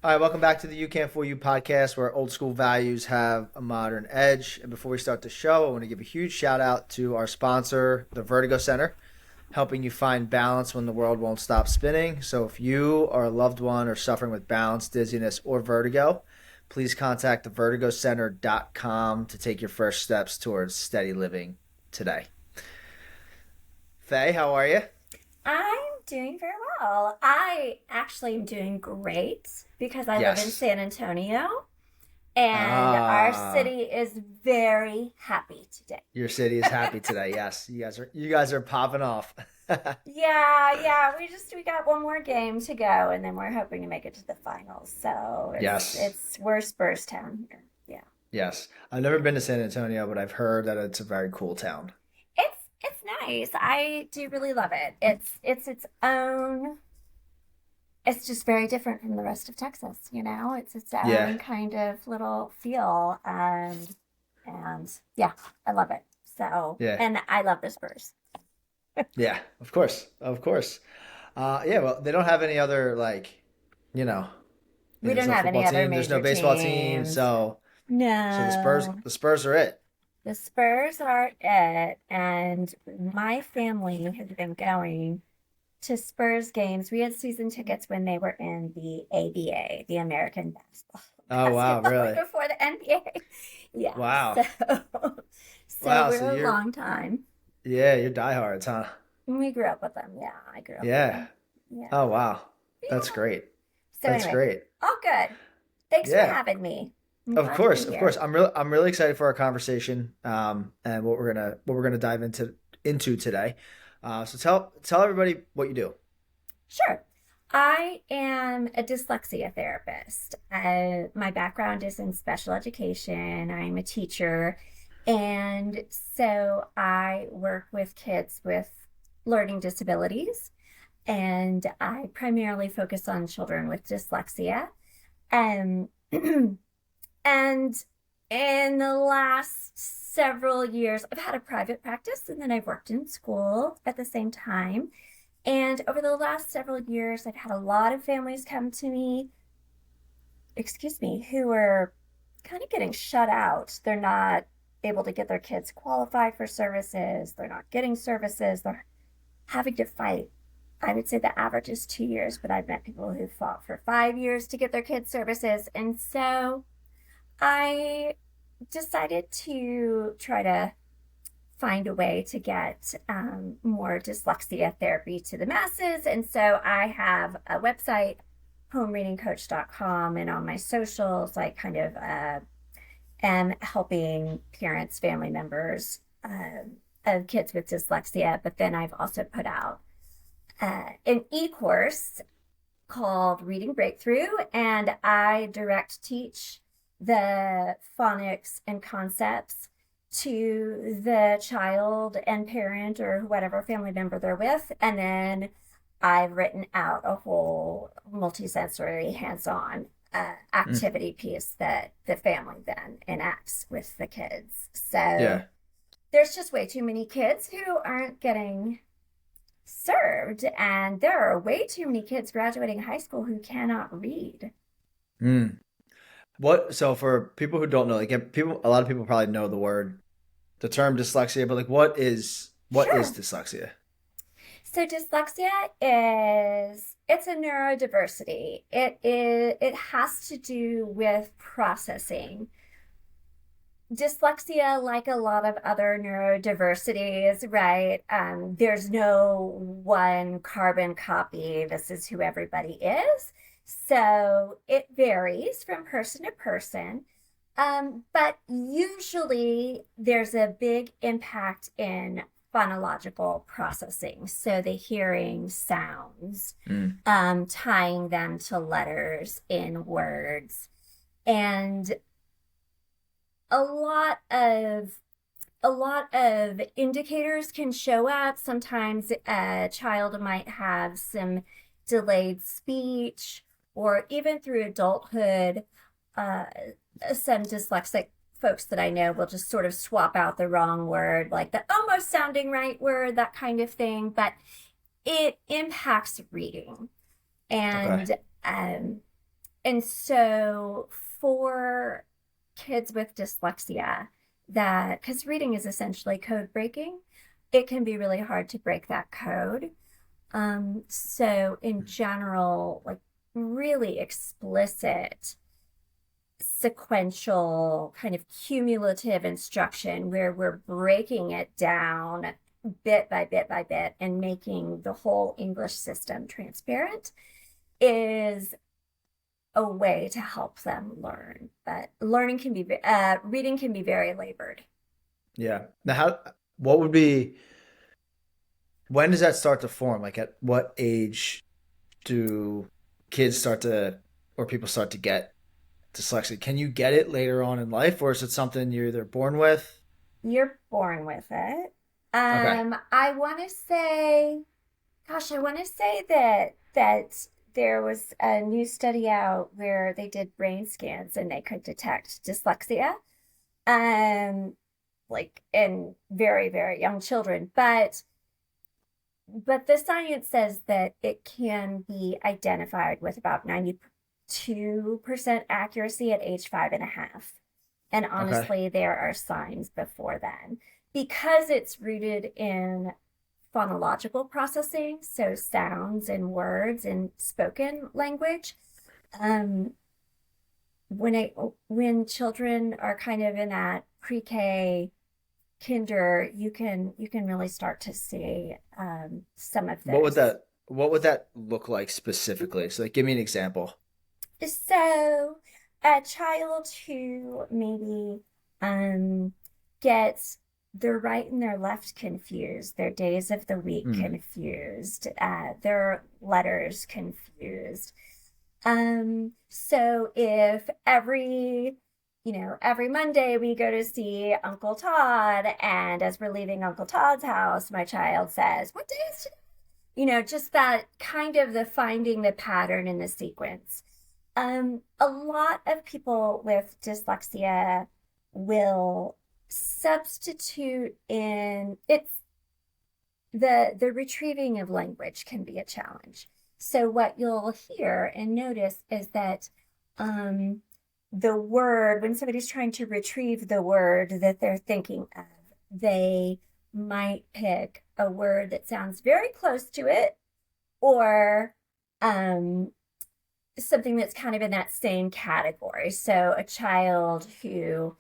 All right, welcome back to the You Can't Fool You podcast, where old school values have a modern edge. And before we start the show, I want to give a huge shout out to our sponsor, the Vertigo Center, helping you find balance when the world won't stop spinning. So if you or a loved one are suffering with balance, dizziness, or vertigo, please contact thevertigocenter.com to take your first steps towards steady living today. Faye, how are you? I'm doing very well. I actually am doing great because I live in Yes. San Antonio and our Ah, city is very happy today. your city is happy today. Yes, you guys are popping off. Yeah, we got one more game to go and then we're hoping to make it to the finals. So Yes. we're Spurs town here. Yeah. Yes. I've never been to San Antonio, but I've heard that it's a very cool town. It's nice. I do really love it. It's its own. It's just very different from the rest of Texas, you know? It's its Yeah. own kind of little feel. And yeah, I love it. So, Yeah. and I love the Spurs. Yeah. Of course. Of course. Yeah, well, they don't have any other you know, We there's don't no have any football other team, there's no major baseball team, teams. so the Spurs No, the Spurs are it. the Spurs are it. And my family has been going to Spurs games. We had season tickets when they were in the ABA, the American Basketball, Oh wow, Basketball really? before the NBA. Yeah, Wow. so Wow, so we're a you're long time. yeah, you're diehards, huh? We grew up with them. Yeah, I grew up with Yeah. them. Yeah. Oh wow. That's Yeah. great. So That's anyway, great. all good. Thanks for Yeah. having me. I'm Of glad to be course, of course. here. I'm really excited for our conversation, and what we're gonna dive into today. So tell everybody what you do. Sure. I am a dyslexia therapist. My background is in special education. I'm a teacher. And so I work with kids with learning disabilities. And I primarily focus on children with dyslexia. Um, and in the last several years, I've had a private practice and then I've worked in school at the same time. And over the last several years, I've had a lot of families come to me, excuse me, who are kind of getting shut out. They're not able to get their kids qualified for services. They're not getting services. They're having to fight. I would say the average is 2 years, but I've met people who fought for 5 years to get their kids services. And so I decided to try to find a way to get more dyslexia therapy to the masses. And so I have a website, homereadingcoach.com, and on my socials, I kind of am helping parents, family members of kids with dyslexia. But then I've also put out an e-course called Reading Breakthrough, and I direct teach the phonics and concepts to the child and parent or whatever family member they're with. And then I've written out a whole multisensory hands-on Mm, activity piece that the family then enacts with the kids. So yeah. there's just way too many kids who aren't getting served, and there are way too many kids graduating high school who cannot read. Mm. What? So for people who don't know, a lot of people probably know the term dyslexia, but what is Sure. dyslexia? So dyslexia is it's a neurodiversity. It has to do with processing. Dyslexia, like a lot of other neurodiversities, right? There's no one carbon copy. This is who everybody is. So it varies from person to person. But usually there's a big impact in phonological processing. So the hearing sounds, Mm, tying them to letters in words. And a lot of a lot of indicators can show up. Sometimes a child might have some delayed speech, or even through adulthood, uh, some dyslexic folks that I know will just sort of swap out the wrong word, like the almost sounding right word, that kind of thing. But it impacts reading. okay. And um, And so for kids with dyslexia, that because reading is essentially code breaking, it can be really hard to break that code. So in general, like really explicit sequential kind of cumulative instruction where we're breaking it down bit by bit by bit and making the whole English system transparent is a way to help them learn. But reading can be very labored. Yeah. Now, what would be, when does that start to form? Like, at what age do kids start to, or people start to get dyslexia? Can you get it later on in life, or is it something you're either born with? You're born with it. Okay. I want to say, gosh, I want to say that there was a new study out where they did brain scans and they could detect dyslexia, um, like in very, very young children. But the science says that it can be identified with about 92% accuracy at age 5.5. And Okay. honestly, there are signs before then because it's rooted in phonological processing, so sounds and words and spoken language. Um, when children are kind of in that pre-K kinder, you can really start to see some of What would those. that look like specifically? So, like, give me an example. So a child who maybe um, gets their right and their left confused, their days of the week Hmm. confused, their letters confused. So if every Monday we go to see Uncle Todd, and as we're leaving Uncle Todd's house, my child says, "What day is today?" Just that kind of the finding the pattern in the sequence. A lot of people with dyslexia will substitute in it's the retrieving of language can be a challenge. So what you'll hear and notice is that um, the word, when somebody's trying to retrieve the word that they're thinking of, they might pick a word that sounds very close to it, or um, something that's kind of in that same category. So a child who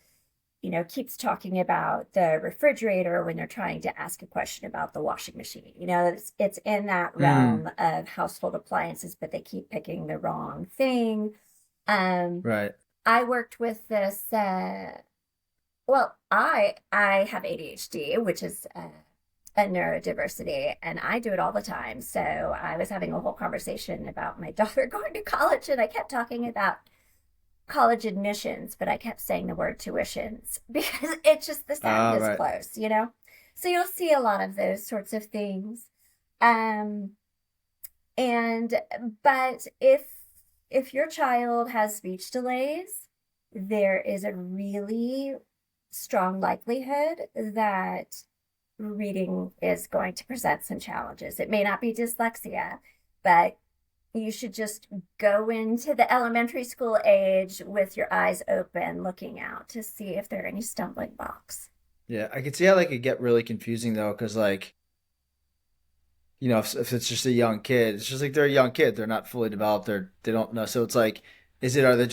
keeps talking about the refrigerator when they're trying to ask a question about the washing machine. It's in that Hmm. realm of household appliances, but they keep picking the wrong thing. Um, Right. I worked with this. Well, I have ADHD, which is a neurodiversity, and I do it all the time. So I was having a whole conversation about my daughter going to college, and I kept talking about college admissions, but I kept saying the word tuitions because it's just the sound is Right. close. So you'll see a lot of those sorts of things. Um, and but if your child has speech delays, there is a really strong likelihood that reading is going to present some challenges. It may not be dyslexia, but you should just go into the elementary school age with your eyes open, looking out to see if there are any stumbling blocks. Yeah, I can see how that could get really confusing though, because like, if it's just a young kid, it's just like they're a young kid. They're not fully developed. They don't know. So it's like, are they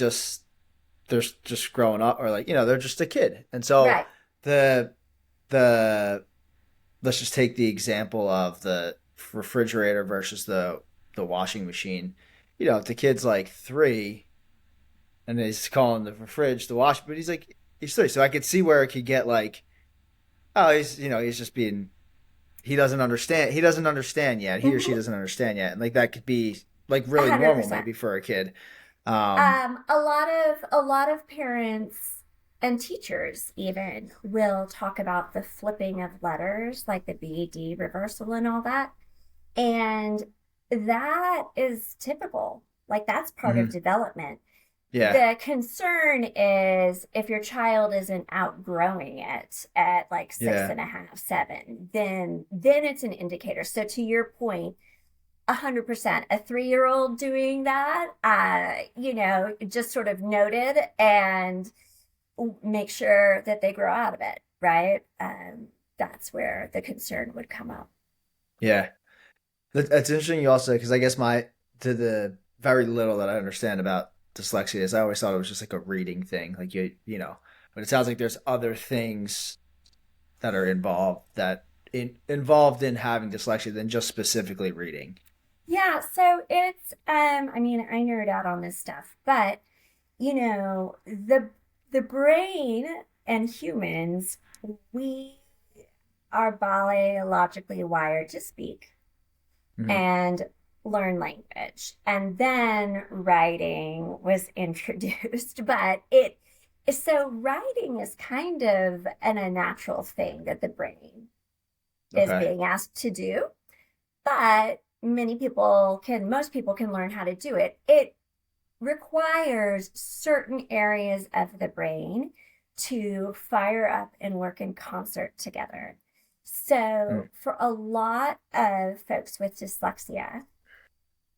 they're just growing up, or like, they're just a kid. And so Right. the the let's just take the example of the refrigerator versus the washing machine. If the kid's like 3 and he's calling the fridge the wash, but he's 3, so I could see where it could get like, oh, he's just being, he doesn't understand yet, he or she Mm-hmm. doesn't understand yet, and like that could be like really normal 100%. maybe for a kid. Um, A lot of parents and teachers even will talk about the flipping of letters, like the BD reversal and all that. And that is typical. Like that's part of mhm. development. Yeah, The concern is if your child isn't outgrowing it at like six yeah, and a half, 7, then it's an indicator. So to your point, 100%. A 3-year-old doing that, just sort of noted and make sure that they grow out of it, right? That's where the concern would come up. Yeah. That's interesting you also, because I guess to the very little that I understand about dyslexia is I always thought it was just like a reading thing. Like but it sounds like there's other things that are involved in having dyslexia than just specifically reading. Yeah, so it's I mean, I nerd out on this stuff, but the brain and humans, we are biologically wired to speak Hmm. and learn language. And then writing was introduced, but it so writing is kind of an unnatural thing that the brain is Okay. being asked to do, but most people can learn how to do it. It requires certain areas of the brain to fire up and work in concert together. So, Mm. for a lot of folks with dyslexia,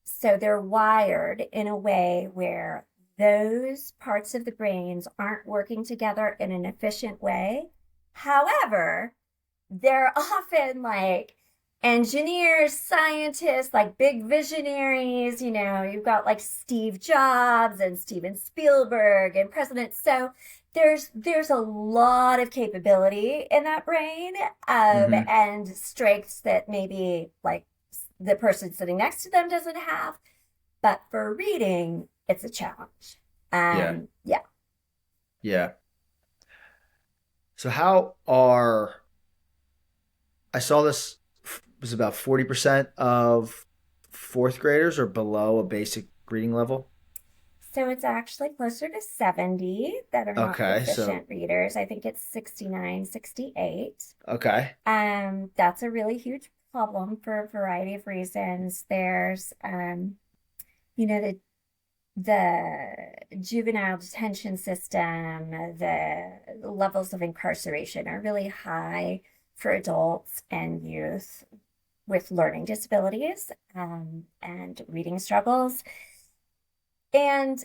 so they're wired in a way where those parts of the brains aren't working together in an efficient way. However, they're often like engineers, scientists, like big visionaries. You've got like Steve Jobs and Steven Spielberg and presidents. So there's a lot of capability in that brain, Hmm. and strengths that maybe like the person sitting next to them doesn't have. But for reading, it's a challenge. Yeah. Yeah. Yeah. So how are I saw this was about 40% of fourth graders are below a basic reading level. So it's actually closer to 70 that are not Okay, proficient so readers. I think it's 69, 68. okay. That's a really huge problem for a variety of reasons. There's, you know, the juvenile detention system, the levels of incarceration are really high for adults and youth with learning disabilities, and reading struggles. And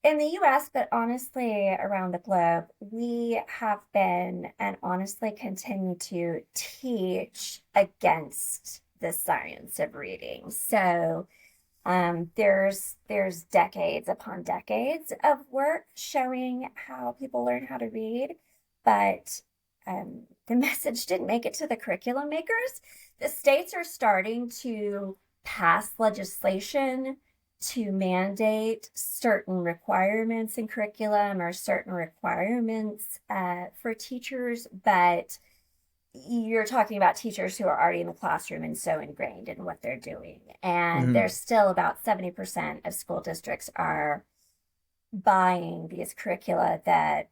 in the US, but honestly around the globe, we have been and honestly continue to teach against the science of reading. So there's decades upon decades of work showing how people learn how to read, but the message didn't make it to the curriculum makers. The states are starting to pass legislation to mandate certain requirements in curriculum or certain requirements for teachers, but you're talking about teachers who are already in the classroom and so ingrained in what they're doing. And Hmm. there's still about 70% of school districts are buying these curricula that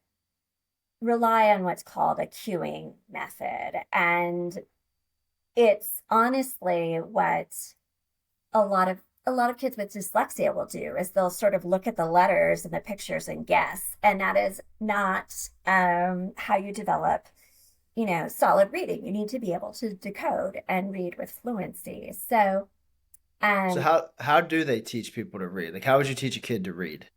rely on what's called a cueing method. And it's honestly what a lot of a lot of kids with dyslexia will do is they'll sort of look at the letters and the pictures and guess, and that is not how you develop solid reading. You need to be able to decode and read with fluency. So So um how do they teach people to read? Like how would you teach a kid to read?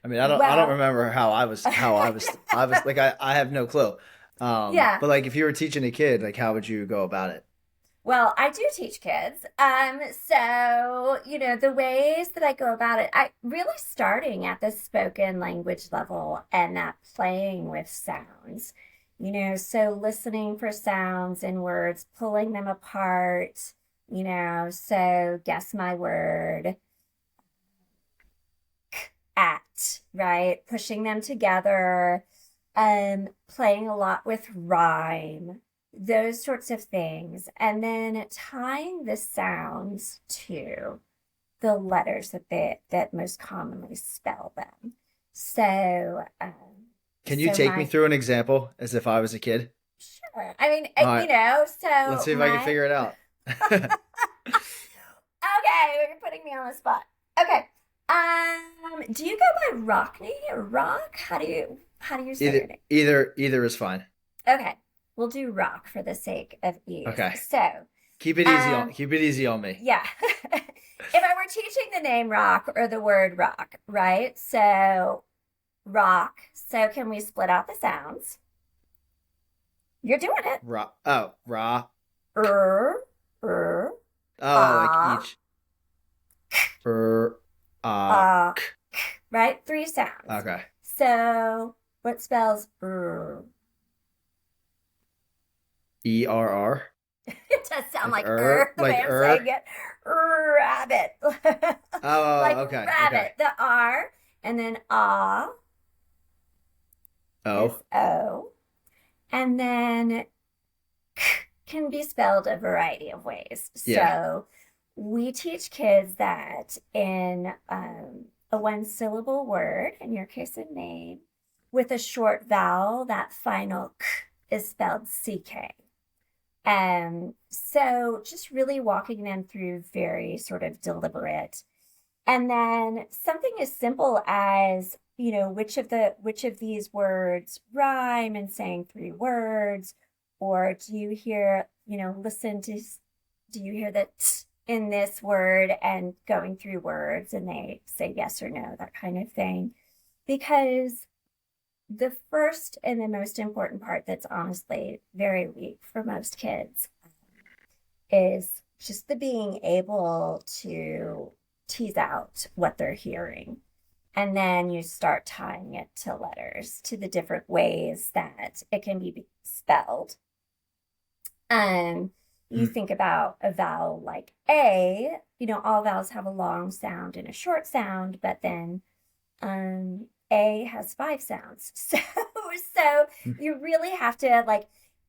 I mean, I don't well remember how I was like I have no clue. yeah. But like if you were teaching a kid, like how would you go about it? Well, I do teach kids. So, the ways that I go about it, I really starting at the spoken language level and that playing with sounds, so listening for sounds in words, pulling them apart, so guess my word, at, right? Pushing them together, playing a lot with rhyme, those sorts of things. And then tying the sounds to the letters that most commonly spell them. So, Can you take me my through an example as if I was a kid? sure. I mean, All right, let's so see if I can my figure it out. okay, you're putting me on the spot. Okay. Do you go by Rockne or Rock? How do you say your Either name? either either is fine. Okay, we'll do Rock for the sake of ease. Okay. So, Um, keep it easy on me. yeah. If I were teaching the name rock or the word rock, right? So rock. So can we split out the sounds? You're doing it. Ra. Oh, ra. Er, er, Oh, like ah, each. Er. ah, K. right? Three sounds. Okay. So what spells er? ERR. It does sound Like like the way I'm saying er. it. Rabbit. Like Oh, okay. Okay. rabbit, the R. And then ah is Oh. O. And then can be spelled a variety of ways. Yeah. So we teach kids that in a one syllable word, in your case, a name, with a short vowel, that final k is spelled CK. So just really walking them through very sort of deliberate. And then something as simple as, which of these words rhyme and saying three words, or do you hear, listen to, do you hear the t in this word and going through words and they say yes or no, that kind of thing. Because the first and the most important part that's honestly very weak for most kids is just the being able to tease out what they're hearing. And then you start tying it to letters, to the different ways that it can be spelled. Um, you Mm. think about a vowel like A, all vowels have a long sound and a short sound, but then A has five sounds. So Mm. you really have to like,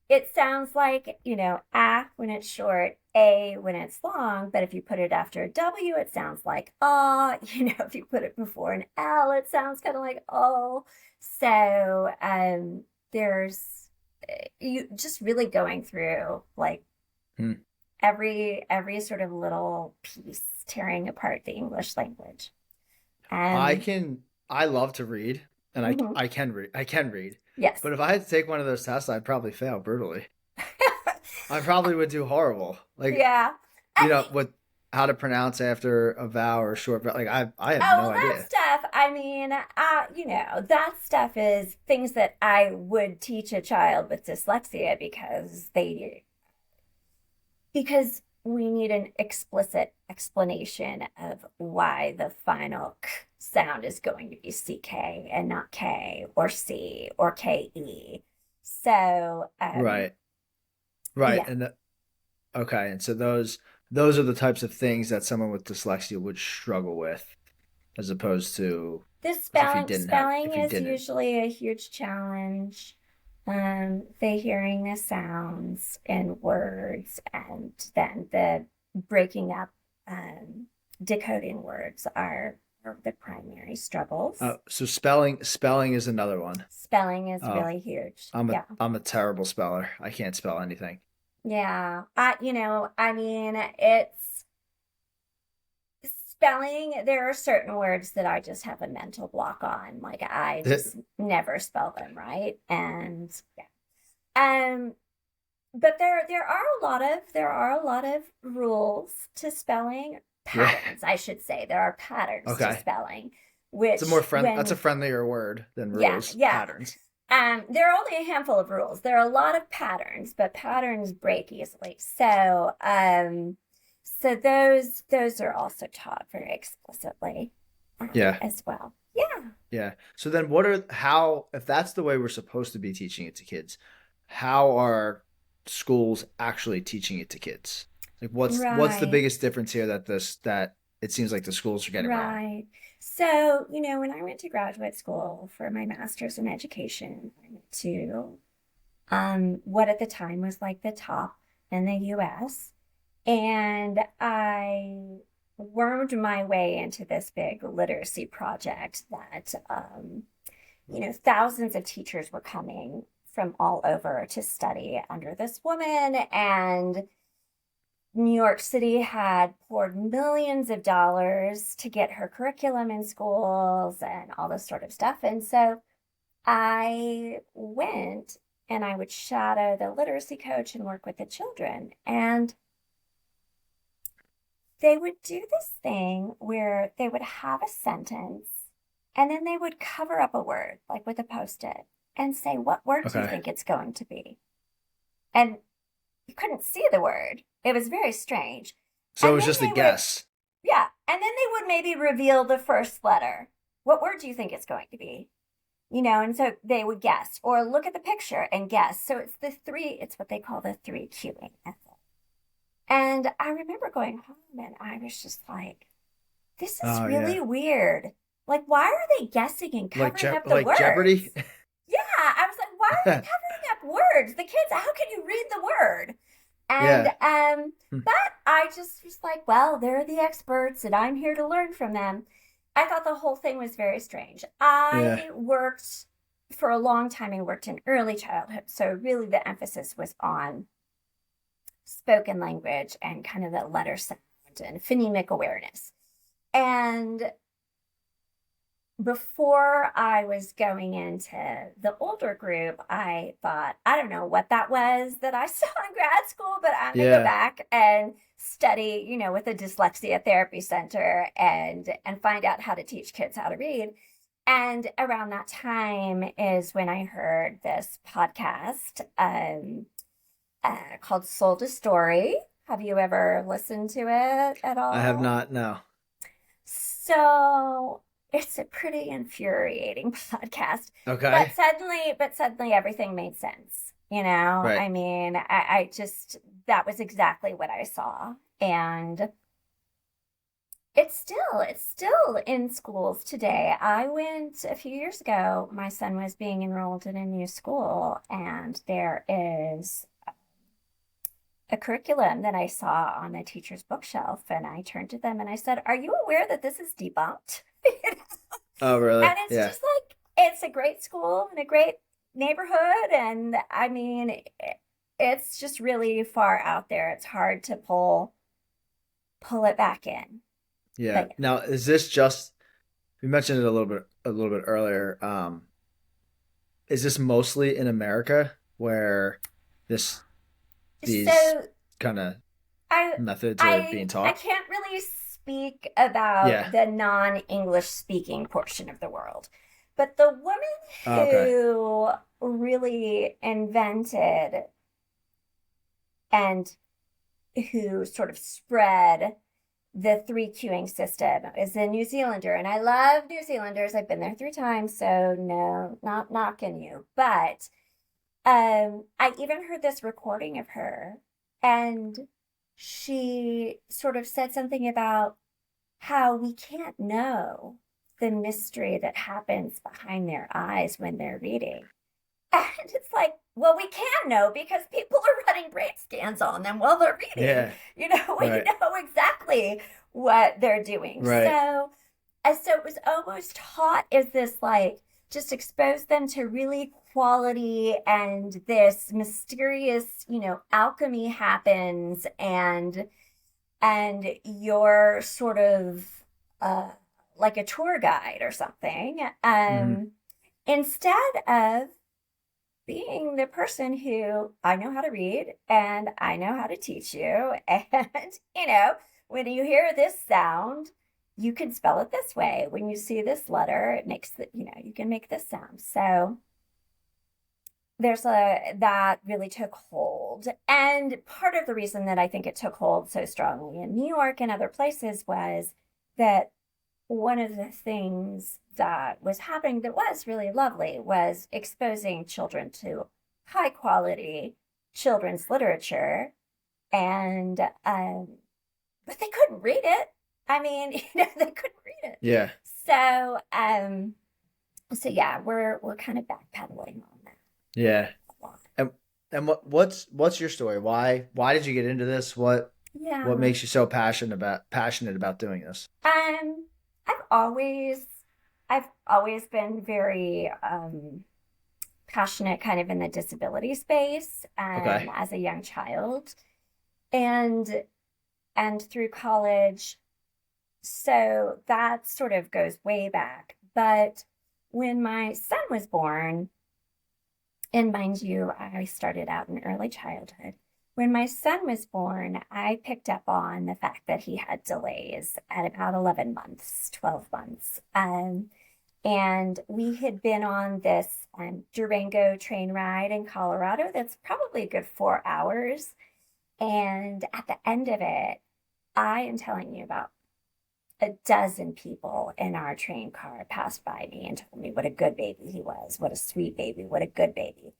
it sounds like, A when it's short, A when it's long, but if you put it after a W, it sounds like ah, if you put it before an L, it sounds kind of like oh. So there's you just really going through like Mm. every sort of little piece tearing apart the English language. I Um, can. I love to read, and mhm. I can read. I can read, Yes. but if I had to take one of those tests, I'd probably fail brutally. I probably would do horrible. Like Yeah. I, what how to pronounce after a vowel or a short vowel. Like I have oh, no well, that idea. stuff, I mean, that stuff is things that I would teach a child with dyslexia because we need an explicit explanation of why the final k sound is going to be CK and not K or C or KE. So, Right. Right. yeah, Okay, and so those are the types of things that someone with dyslexia would struggle with, as opposed to this as spelling if you is didn't. usually a huge challenge. The hearing the sounds and words, and then the breaking up, um, decoding words are the primary struggles. So spelling is another one. Spelling is Uh, really huge. Yeah. I'm a terrible speller. I can't spell anything. Yeah. I mean, it's spelling. There are certain words that I just have a mental block on. Like I just never spell them right. And yeah. Um, but there are a lot of rules to spelling, Yeah. patterns, I should say. There are patterns to Okay. spelling, It's a more which that's a when friendlier word than yeah, rules. yeah. Patterns. There are only a handful of rules. There are a lot of patterns, but patterns break easily. So those are also taught very explicitly, Yeah. as well. Yeah. Yeah. So then how if that's the way we're supposed to be teaching it to kids, how are schools actually teaching it to kids? Like what's the Right. biggest difference here that it seems like the schools are getting wrong? Right. So, when I went to graduate school for my master's in education, I went to what at the time was like the top in the US. And I wormed my way into this big literacy project that, thousands of teachers were coming from all over to study under this woman. And New York City had poured millions of dollars to get her curriculum in schools and all this sort of stuff. And so I went and I would shadow the literacy coach and work with the children. And they would do this thing where they would have a sentence and then they would cover up a word, like with a post-it, and say, what word do you Okay. think it's going to be? And you couldn't see the word. It was very strange. So it And was then just a they would, guess. yeah, and then they would maybe reveal the first letter. What word do you think it's going to be? And so they would guess or look at the picture and guess. So it's what they call the three cueing method. And I remember going home and I was just like, this is Oh really yeah. weird. Like, why are they guessing and covering up the Like words? Jeopardy. Yeah, I was like, why are they covering up words? The kids, how can you read the word? And Yeah. Hmm. but I just was like, well, they're the experts and I'm here to learn from them. I thought the whole thing was very strange. Yeah. I worked for a long time. I worked in early childhood. So really the emphasis was on spoken language and kind of the letter sound and phonemic awareness. And before I was going into the older group, I thought, I don't know what that was that I saw in grad school, but I'm going to go Yeah. back and study, with a dyslexia therapy center and find out how to teach kids how to read. And around that time is when I heard this podcast called Soul to Story. Have you ever listened to it at I have all? not. No. So it's a pretty infuriating podcast, but Okay. suddenly everything made sense. Right. I mean, I just, that was exactly what I saw. And it's still in schools today. I went a few years ago, my son was being enrolled in a new school, and there is a curriculum that I saw on the teacher's bookshelf, and I turned to them and I said, "Are you aware that this is debunked?" Oh really? And it's Yeah. just like, it's a great school and a great neighborhood. And I mean, it's just really far out there. It's hard to pull it back in. Yeah. But Now, is this just? You mentioned it a little bit earlier. Is this mostly in America where this yeah. these So kind of I methods are I being I taught? can't really speak about Yeah. the non-English speaking portion of the world. But the woman Oh, okay. who really invented and who sort of spread the three queuing system is a New Zealander. And I love New Zealanders. I've been there 3 times, so no, not knocking you. But I even heard this recording of her, and she sort of said something about how we can't know the mystery that happens behind their eyes when they're reading. And it's like, well, we can know because people are running brain scans on them while they're reading. Yeah. We Right. know exactly what they're doing. Right. So it was almost taught as this like, just expose them to really quality, and this mysterious, alchemy happens, and you're sort of uh, like a tour guide or something, Hmm. instead of being the person who, I know how to read and I know how to teach you. And, when you hear this sound, you can spell it this way. When you see this letter, it makes you can make this sound. So that really took hold. And part of the reason that I think it took hold so strongly in New York and other places was that one of the things that was happening that was really lovely was exposing children to high quality children's literature. And but they couldn't read it. I mean, they couldn't read it. Yeah. So yeah, we're kind of backpedaling on that Yeah. a lot. And what's your story? Why did you get into this? What Yeah. makes you so passionate about doing this? Um, I've always I've always been very passionate kind of in the disability space, Okay. as a young child, and through college. So that sort of goes way back. But when my son was born, and mind you, I started out in early childhood, When my son was born, I picked up on the fact that he had delays at about 11 months, 12 months. And we had been on this Durango train ride in Colorado that's probably a good 4 hours. And at the end of it, I am telling you, about a dozen people in our train car passed by me and told me what a good baby he was, what a sweet baby, what a good baby.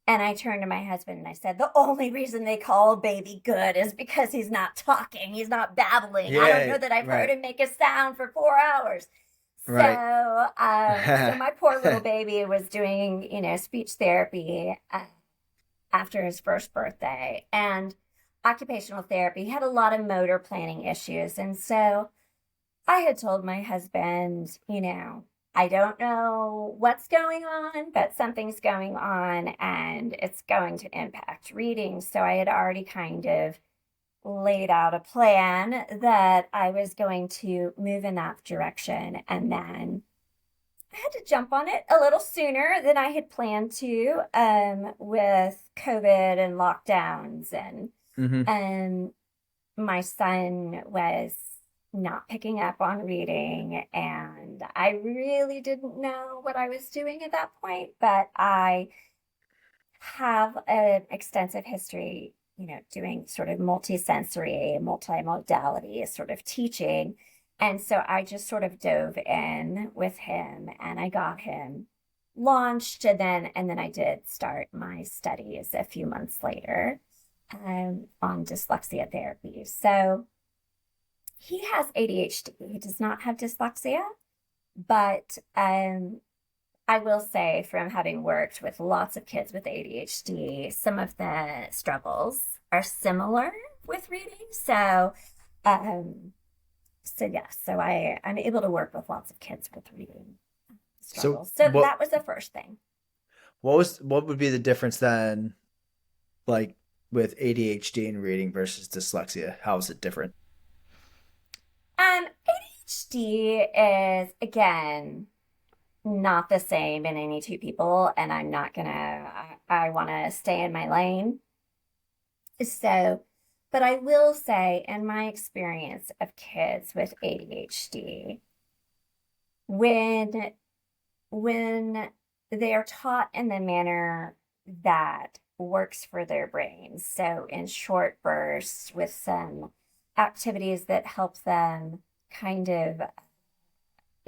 And I turned to my husband and I said, the only reason they call baby good is because he's not talking, he's not babbling. I don't Yeah, know that I've heard right, him make a sound for 4 hours. right. So my poor little baby was doing, speech therapy after his first birthday and occupational therapy. He had a lot of motor planning issues. And so I had told my husband, I don't know what's going on, but something's going on and it's going to impact reading. So I had already kind of laid out a plan that I was going to move in that direction. And then I had to jump on it a little sooner than I had planned to, with COVID and lockdowns. And Hmm. my son was not picking up on reading, and I really didn't know what I was doing at that point, but I have an extensive history, doing sort of multisensory, multimodality sort of teaching. And so I just sort of dove in with him and I got him launched, and then I did start my studies a few months later, on dyslexia therapy. So he has ADHD. He does not have dyslexia, but I will say, from having worked with lots of kids with ADHD, some of the struggles are similar with reading. Um, I'm able to work with lots of kids with reading So struggles. So that was the first thing. what would be the difference then, like with ADHD and reading versus dyslexia? How is it different? ADHD is, again, not the same in any two people, and I'm not gonna, I want to stay in my lane. So, but I will say, in my experience of kids with ADHD, when when they are taught in the manner that works for their brains, so in short bursts with some activities that help them kind of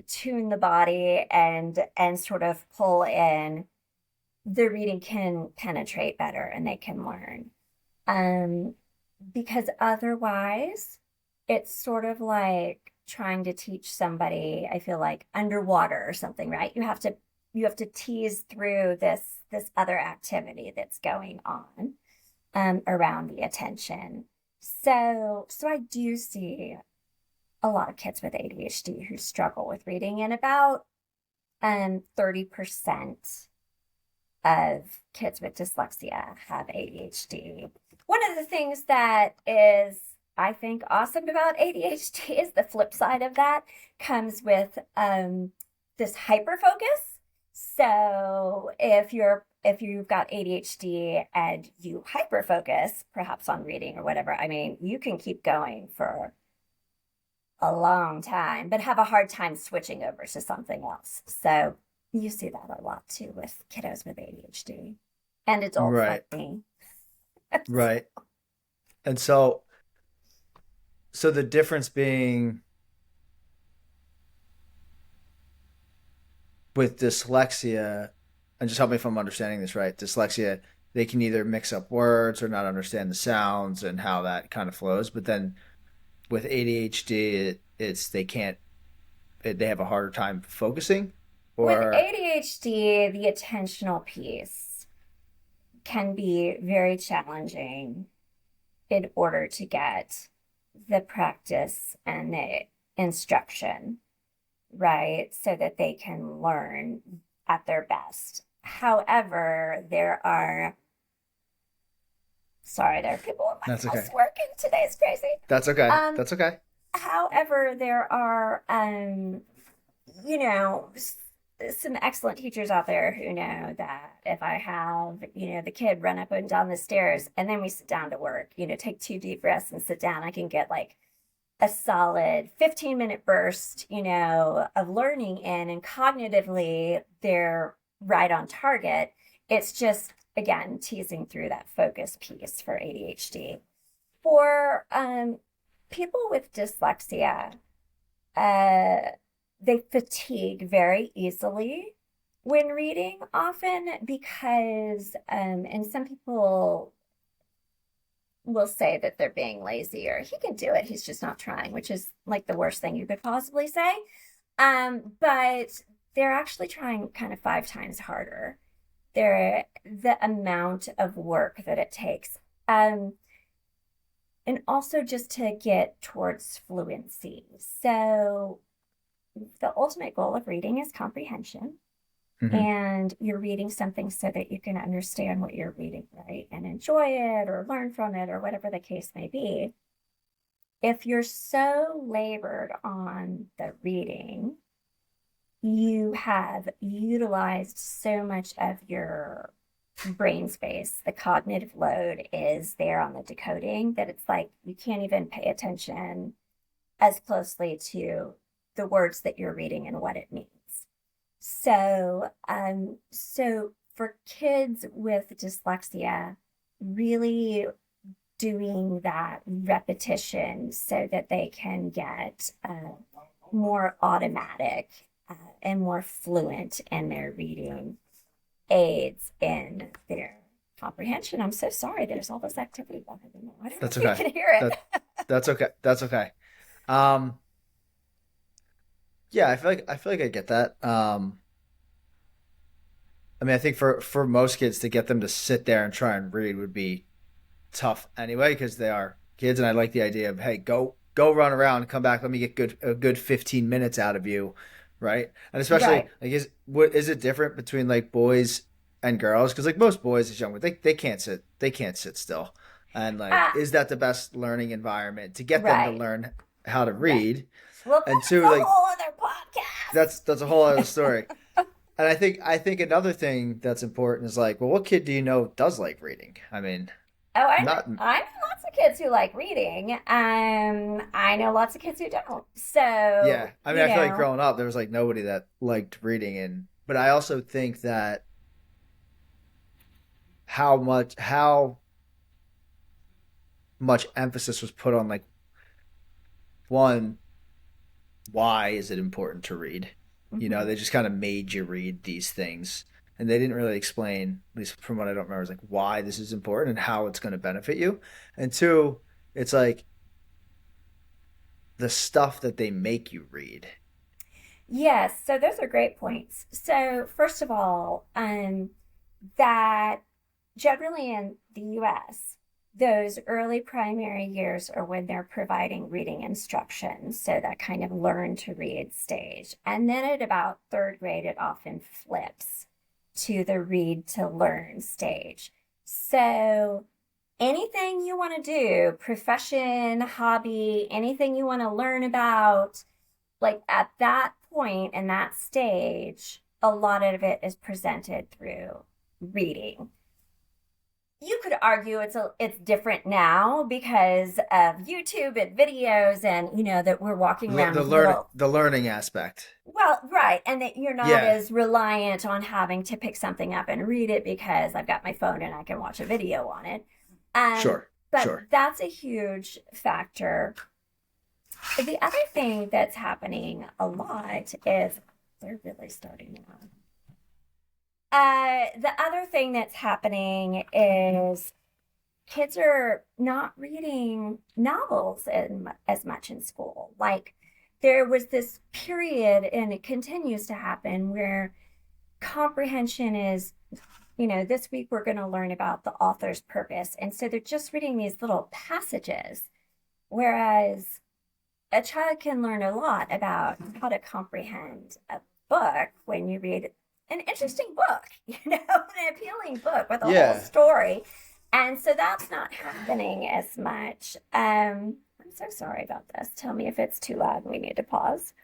tune the body and sort of pull in, the reading can penetrate better and they can learn. Um, because otherwise, it's sort of like trying to teach somebody, I feel like, underwater or something, right? You have to tease through this other activity that's going on, around the attention. So I do see a lot of kids with ADHD who struggle with reading, and about 30% of kids with dyslexia have ADHD. One of the things that is, I think, awesome about ADHD is the flip side of that comes with this hyper focus. So if you've got ADHD and you hyper focus, perhaps on reading or whatever, I mean, you can keep going for a long time, but have a hard time switching over to something else. So you see that a lot too with kiddos with ADHD and adults Right, like me. right. And so the difference being with dyslexia, and just help me if I'm understanding this right. Dyslexia, they can either mix up words or not understand the sounds and how that kind of flows. But then with ADHD, it's they can't, they have a harder time focusing, With or ADHD, the attentional piece can be very challenging in order to get the practice and the instruction, right? So that they can learn at their best. However, there are people in that's my okay. house working. Today's crazy. That's okay. Um, That's okay. However, there are, you know, some excellent teachers out there who know that if I have, the kid run up and down the stairs and then we sit down to work, take 2 deep breaths and sit down, I can get like a solid 15-minute burst, of learning in, and cognitively they're right on target. It's just, again, teasing through that focus piece for ADHD. For people with dyslexia, they fatigue very easily when reading, often because, and some people will say that they're being lazy or he can do it, he's just not trying, which is like the worst thing you could possibly say. But they're actually trying kind of 5 times harder. The amount of work that it takes. And also just to get towards fluency. So the ultimate goal of reading is comprehension. Mm-hmm. And you're reading something so that you can understand what you're reading, right? And enjoy it or learn from it or whatever the case may be. If you're so labored on the reading, you have utilized so much of your brain space. The cognitive load is there on the decoding that it's like you can't even pay attention as closely to the words that you're reading and what it means. So for kids with dyslexia, really doing that repetition so that they can get more automatic and more fluent in their reading aids in their comprehension. I'm so sorry. There's all this activity behind me. I don't know if you can hear it. That's okay. That's okay. Yeah, I feel like I get that. I mean, I think for most kids to get them to sit there and try and read would be tough anyway because they are kids, and I like the idea of, hey, go run around, come back, let me get a good 15 minutes out of you, right? And especially like is it different between like boys and girls? Because like most boys as young, they can't sit still, and like is that the best learning environment to get them to learn how to read? Right. Well, that's a whole other podcast. That's a whole other story. And I think another thing that's important is like, well, what kid do you know does like reading? I mean, I know lots of kids who like reading. I know lots of kids who don't. So yeah, I mean, I feel like growing up there was like nobody that liked reading, but I also think that how much emphasis was put on like one, why is it important to read? Mm-hmm. They just kind of made you read these things, and they didn't really explain, at least from what I don't remember, is like why this is important and how it's going to benefit you. And two, it's like the stuff that they make you read. Yes, so those are great points. So first of all, that generally in the U.S., those early primary years are when they're providing reading instruction, so that kind of learn to read stage. And then at about 3rd grade, it often flips to the read to learn stage. So anything you want to do, profession, hobby, anything you want to learn about, like at that point in that stage, a lot of it is presented through reading. You could argue it's different now because of YouTube and videos, and that we're walking around the learning aspect. Well, right, and that you're not as reliant on having to pick something up and read it because I've got my phone and I can watch a video on it. Sure. That's a huge factor. The other thing that's happening a lot is they're really starting now. The other thing that's happening is kids are not reading novels as much in school. Like there was this period, and it continues to happen, where comprehension is, this week we're going to learn about the author's purpose. And so they're just reading these little passages, whereas a child can learn a lot about how to comprehend a book when you read an interesting book, an appealing book with a whole story. And so that's not happening as much. I'm so sorry about this. Tell me if it's too loud and we need to pause.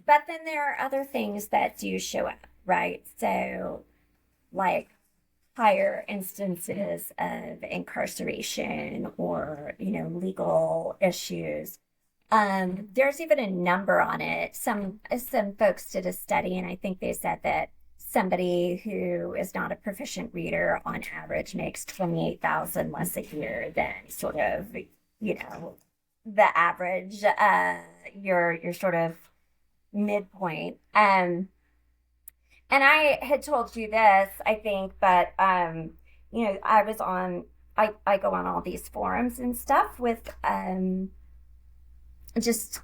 But then there are other things that do show up, right? So, like higher instances of incarceration or, legal issues. There's even a number on it. Some folks did a study, and I think they said that somebody who is not a proficient reader on average makes 28,000 less a year than sort of, the average, your sort of midpoint. And I had told you this, I think, but I was on I go on all these forums and stuff with just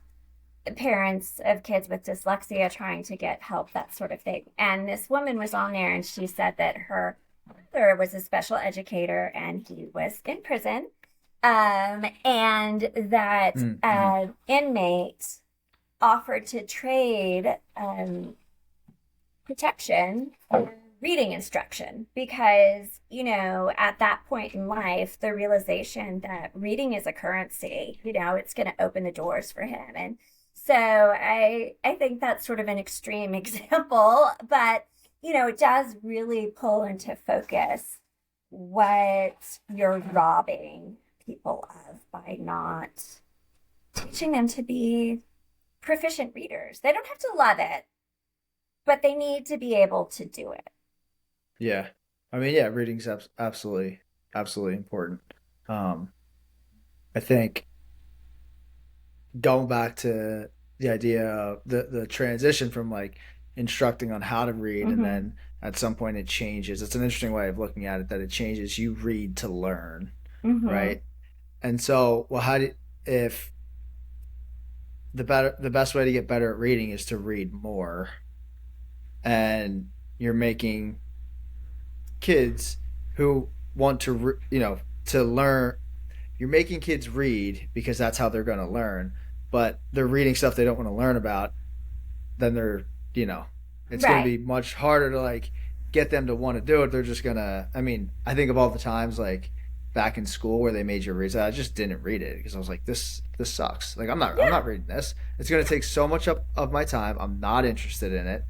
parents of kids with dyslexia trying to get help, that sort of thing. And this woman was on there and she said that her father was a special educator and he was in prison. And that Mm-hmm. inmate offered to trade protection for reading instruction because, at that point in life, the realization that reading is a currency, it's going to open the doors for him. And so I think that's sort of an extreme example, but, it does really pull into focus what you're robbing people of by not teaching them to be proficient readers. They don't have to love it, but they need to be able to do it. Yeah. I mean, yeah, reading's absolutely, absolutely important. Um, I think going back to the idea of the transition from like instructing on how to read and Mm-hmm. then at some point it changes. It's an interesting way of looking at it that it changes. You read to learn, Mm-hmm. right? And so, well, how do if the best way to get better at reading is to read more, and you're making kids who want to to learn, you're making kids read because that's how they're going to learn, but they're reading stuff they don't want to learn about, then they're, it's going to Right. be much harder to like get them to want to do it. They're just going to, I mean, I think of all the times like back in school where they made you read, I just didn't read it because I was like, this sucks. Like I'm Yeah. not reading this. It's going to take so much up of my time. I'm not interested in it.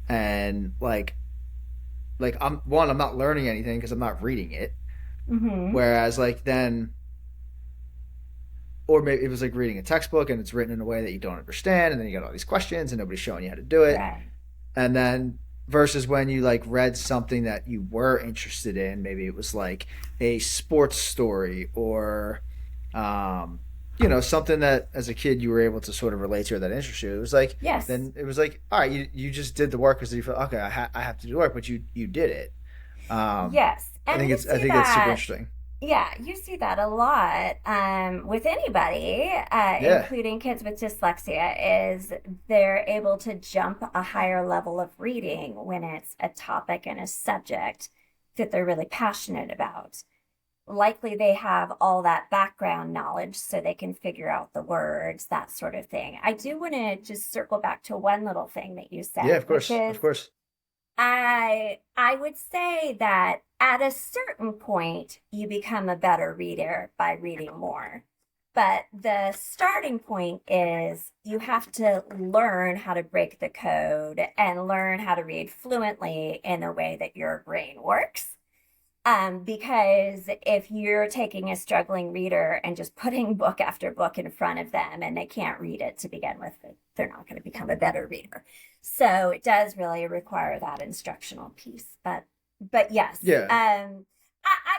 And I'm not learning anything because I'm not reading it. Mm-hmm. Whereas like then, or maybe it was like reading a textbook and it's written in a way that you don't understand, and then you got all these questions and nobody's showing you how to do it. Right. And then versus when you like read something that you were interested in, maybe it was like a sports story or something that as a kid you were able to sort of relate to or that interested you. It was like Yes. then it was like, all right, you just did the work because you felt okay. I have to do the work, but you did it. Um, Yes. And you I see think that's super that. interesting. Yeah, you see that a lot with anybody, Yeah. including kids with dyslexia, is they're able to jump a higher level of reading when it's a topic and a subject that they're really passionate about. Likely they have all that background knowledge so they can figure out the words, that sort of thing. I do want to just circle back to one little thing that you Yeah, said, of which course. is Of course. I would say that at a certain point you become a better reader by reading more. But the starting point is you have to learn how to break the code and learn how to read fluently in the way that your brain works. Because if you're taking a struggling reader and just putting book after book in front of them and they can't read it to begin with, they're not going to become a better reader. So it does really require that instructional piece. But yes, Yeah. I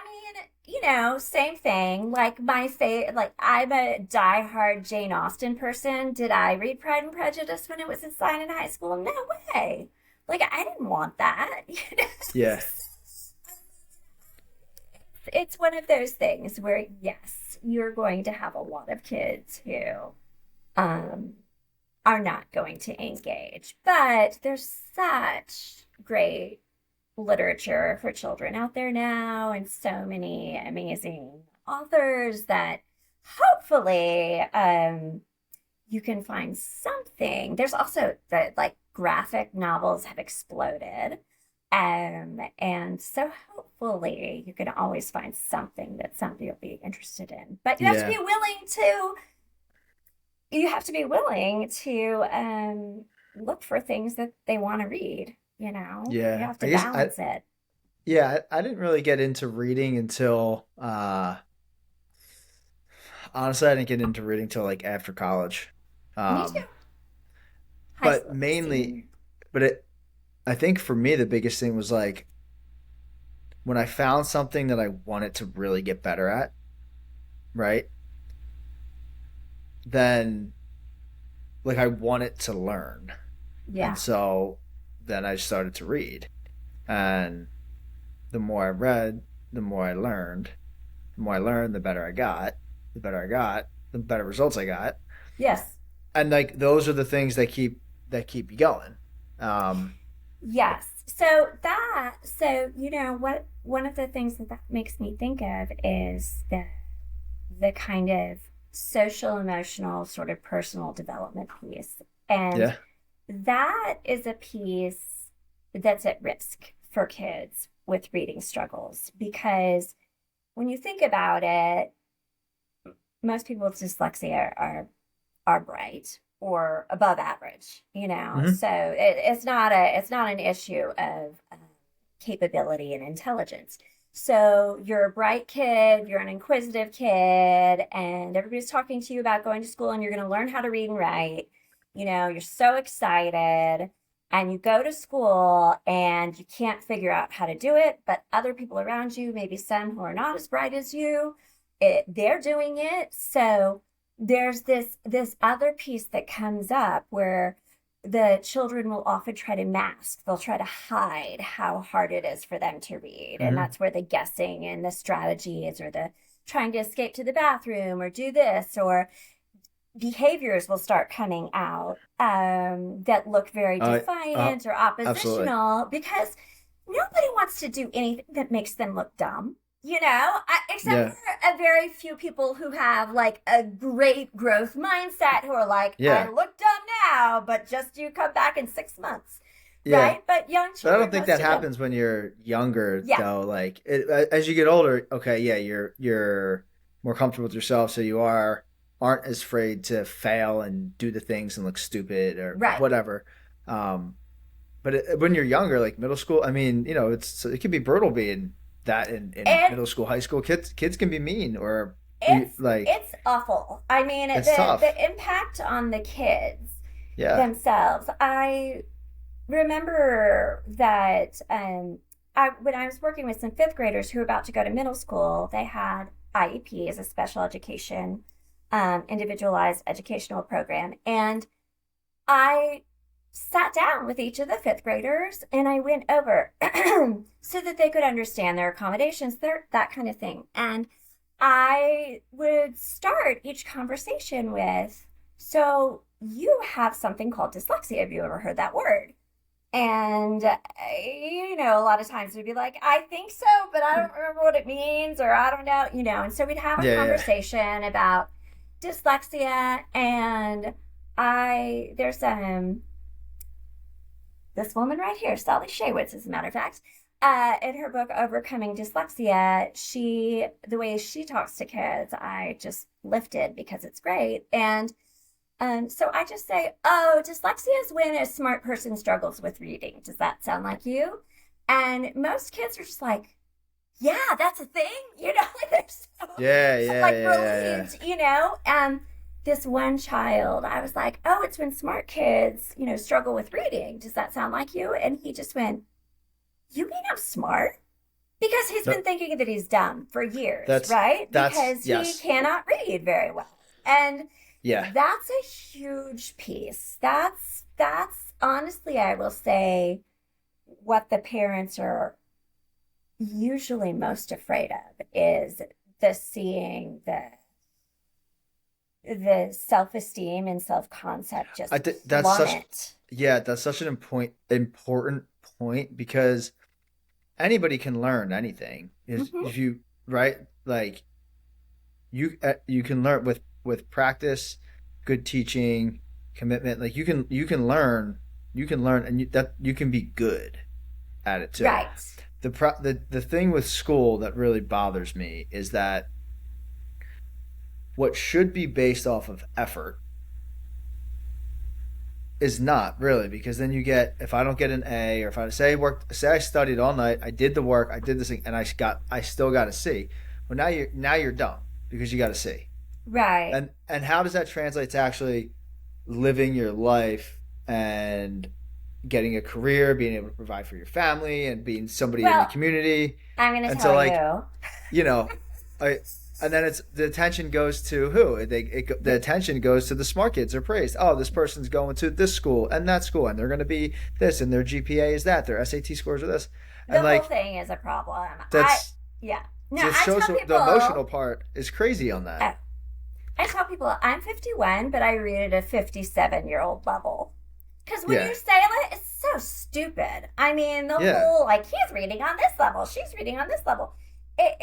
mean, same thing. Like like I'm a diehard Jane Austen person. Did I read Pride and Prejudice when it was assigned in high school? No way. Like I didn't want that. Yeah. It's one of those things where yes, you're going to have a lot of kids who um, are not going to engage, but there's such great literature for children out there now, and so many amazing authors that hopefully you can find something. There's also the like graphic novels have exploded. And so hopefully you can always find something that somebody will be interested in. But Yeah. you have to be willing to look for things that they want to read, you Yeah. have to I guess balance it. I didn't really get into reading until honestly, I didn't get into reading until like after college. Me too. Um, High but school, mainly, senior. but I think for me, the biggest thing was like when I found something that I wanted to really get better at, right? Then like I wanted to learn. And Yeah. so then I started to read. And the more I read, the more I learned. The more I learned, the better I got. The better I got, the better results I got. Yes. And like those are the things that keep you going. Um, Yes. So you know what? One of the things that makes me think of is the kind of social emotional sort of personal development piece. And yeah. that is a piece that's at risk for kids with reading struggles because when you think about it, most people with dyslexia are bright or above average, Hmm. so it's not an issue of capability and intelligence. So you're a bright kid, you're an inquisitive kid, and everybody's talking to you about going to school and you're going to learn how to read and write. You're so excited, and you go to school and you can't figure out how to do it, but other people around you, maybe some who are not as bright as you, they're doing it. So there's this other piece that comes up where the children will often try to mask, they'll try to hide how hard it is for them to read, and Hmm. that's where the guessing and the strategies or the trying to escape to the bathroom or do this or behaviors will start coming out that look very Uh, uh, defiant or Absolutely. oppositional because nobody wants to do anything that makes them look dumb, except Yeah. for a very few people who have like a great growth mindset who are like, I Yeah. look dumb now, but just you come back in 6 months, Yeah. right? But young But I children, don't think most that of them, happens when you're younger, yeah, though. Like as you get older, okay, yeah, you're more comfortable with yourself, so you aren't as afraid to fail and do the things and look stupid or right. whatever. Um, but when you're younger, like middle school, I mean, it can be brutal being that in And middle school, high school. Kids can be mean or like it's awful. I mean, it's tough. the impact on the kids Yeah. themselves. I remember that when I was working with some fifth graders who were about to go to middle school, they had IEP as a special education, individualized educational program. And I sat down with each of the fifth graders and I went over so that they could understand their accommodations, that kind of thing. And I would start each conversation with, so you have something called dyslexia. Have you ever heard that word? And, a lot of times we'd be like, I think so, but I don't remember what it means, or I don't know. And so we'd have a Yeah, yeah. conversation about dyslexia. And there's this woman right here, Sally Shaywitz, as a matter of fact, in her book Overcoming Dyslexia, the way she talks to kids, I just lifted because it's great. And so I just say, oh, dyslexia is when a smart person struggles with reading. Does that sound like you? And most kids are just like, yeah, that's a thing, like they're Yeah, so yeah, like yeah, yeah, relieved, And this one child, I was like, oh, it's when smart kids, struggle with reading. Does that sound like you? And he just went, you mean I'm smart? Because he's yeah. been thinking that he's dumb for years, That's right? that's Because he yes. cannot read very well. And Yeah. that's a huge piece. That's honestly, I will say, what the parents are usually most afraid of is the seeing the self-esteem and self-concept just That's such plummet. yeah, that's such an important point because anybody can learn anything. Is Mm-hmm. if you right like you can learn with practice, good teaching, commitment. Like you can learn and that you can be good at it too. Right. The thing with school that really bothers me is that what should be based off of effort is not really, because then you get, if I don't get an A, or if I say I studied all night, I did the work, I did this thing, and I still got a C. Well, now you're done because you got a C. Right. And how does that translate to actually living your life and getting a career, being able to provide for your family, and being somebody in the Well, community? I'm going to And so, tell like, you. you know, I and then it's the attention goes to who? The attention goes to the smart kids. Are praised. Oh, this person's going to this school and that school, and they're going to be this, and their GPA is that, their SAT scores are this, The and whole like thing is a problem. that's Yeah. No, just I shows tell the emotional people, part is crazy on that. uh, I tell people I'm 51, but I read at a 57-year-old level. Because when Yeah, you say it, it's so stupid. I mean, the yeah, whole like he's reading on this level, she's reading on this level. It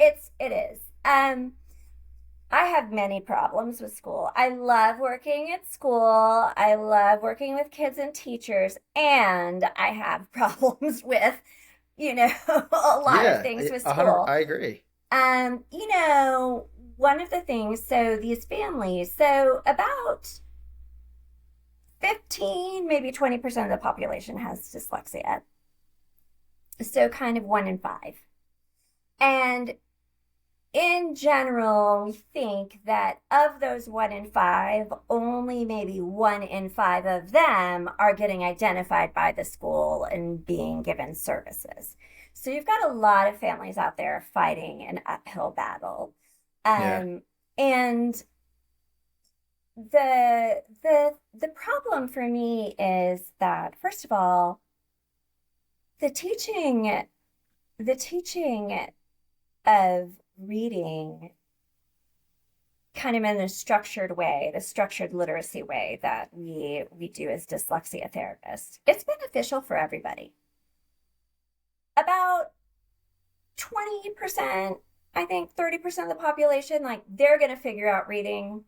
is. I have many problems with school. I love working at school. I love working with kids and teachers, and I have problems with, a lot of yeah. things with A hundred. school. I agree. Um, you know, One of the things, so these families, so about 15, maybe 20% of the population has dyslexia. So kind of one in five. And in general, we think that of those one in five, only maybe one in five of them are getting identified by the school and being given services. So you've got a lot of families out there fighting an uphill battle. Yeah, Um, and the problem for me is that, first of all, the teaching the teaching of reading kind of in a structured way, the structured literacy way that we do as dyslexia therapists, it's beneficial for everybody. About 20%, I think 30% of the population, like they're gonna figure out reading.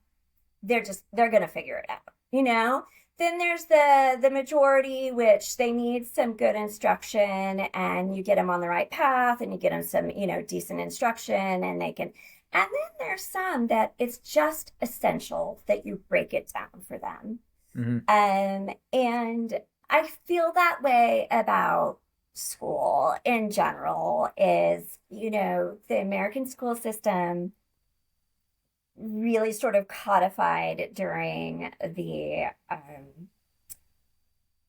They're gonna figure it out, you know? Then there's the majority, which they need some good instruction, and you get them on the right path, and you get them some, decent instruction, and they can. And then there's some that it's just essential that you break it down for them. hmm And I feel that way about school in general. Is the American school system really sort of codified during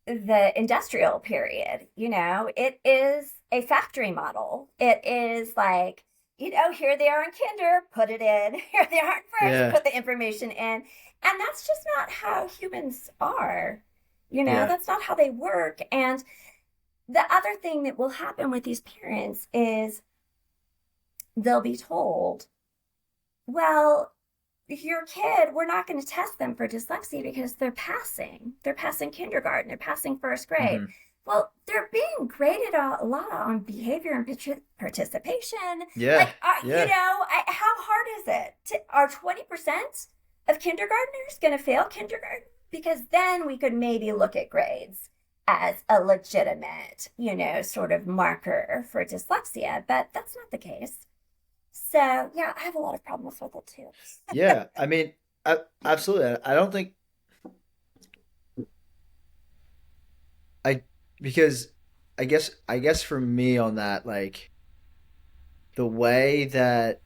the industrial period. It is a factory model. It is like, here they are in kinder, put it in. Here they are in first, yeah, put the information in. And that's just not how humans are. yeah, That's not how they work. And the other thing that will happen with these parents is they'll be told, well, your kid, we're not going to test them for dyslexia because they're passing. They're passing kindergarten. They're passing first grade. hmm Well, they're being graded a lot on behavior and participation. yeah, Like, yeah. how hard is it? Are 20% of kindergartners going to fail kindergarten? Because then we could maybe look at grades as a legitimate, sort of marker for dyslexia, but that's not the case. So, yeah, I have a lot of problems with it too. Yeah, I mean, absolutely. I don't think I because I guess for me on that, like the way that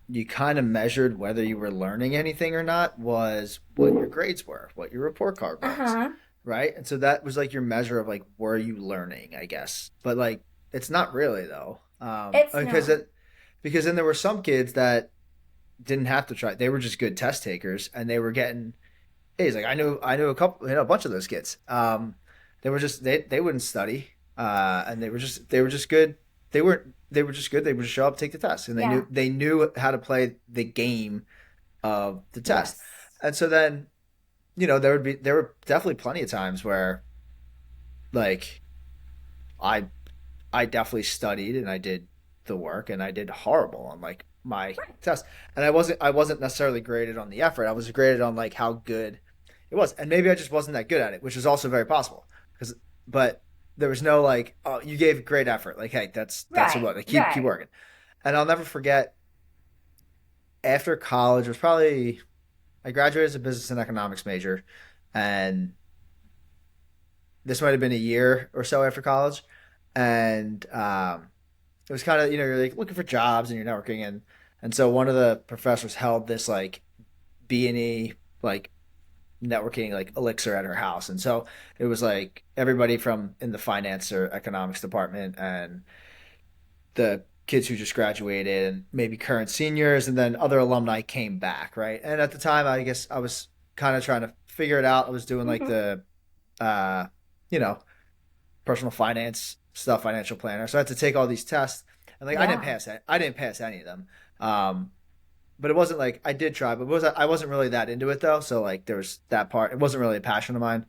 you kind of measured whether you were learning anything or not was what your grades were, what your report card Uh was, huh. right? And so that was like your measure of like were you learning, I guess. But like it's not really though, It's because not. because then there were some kids that didn't have to try; they were just good test takers, and they were getting A's. Like I knew a couple, a bunch of those kids. They were just they wouldn't study, and they were just good. They were just good. They would just show up, take the test, and they Yeah. knew how to play the game of the test. Yes. And so then there were definitely plenty of times where like I I definitely studied and I did the work and I did horrible on like my Right. test. And I wasn't necessarily graded on the effort. I was graded on like how good it was. And maybe I just wasn't that good at it, which is also very possible. Because but there was no like, oh, you gave great effort. Like, hey, that's Right. what. Like, keep Right. working. And I'll never forget after college was probably I graduated as a business and economics major, and this might have been a year or so after college, and it was kind of, you're like looking for jobs and you're networking, and so one of the professors held this like B&E like networking like elixir at her house, and so it was like everybody from in the finance or economics department and the kids who just graduated and maybe current seniors, and then other alumni came back, right? And at the time, I guess I was kind of trying to figure it out. I was doing like Hmm. the uh you know personal finance stuff, financial planner, so I had to take all these tests, and like Yeah. I didn't pass any of them. But it wasn't like, I did try, but I wasn't really that into it though. So like there was that part. It wasn't really a passion of mine.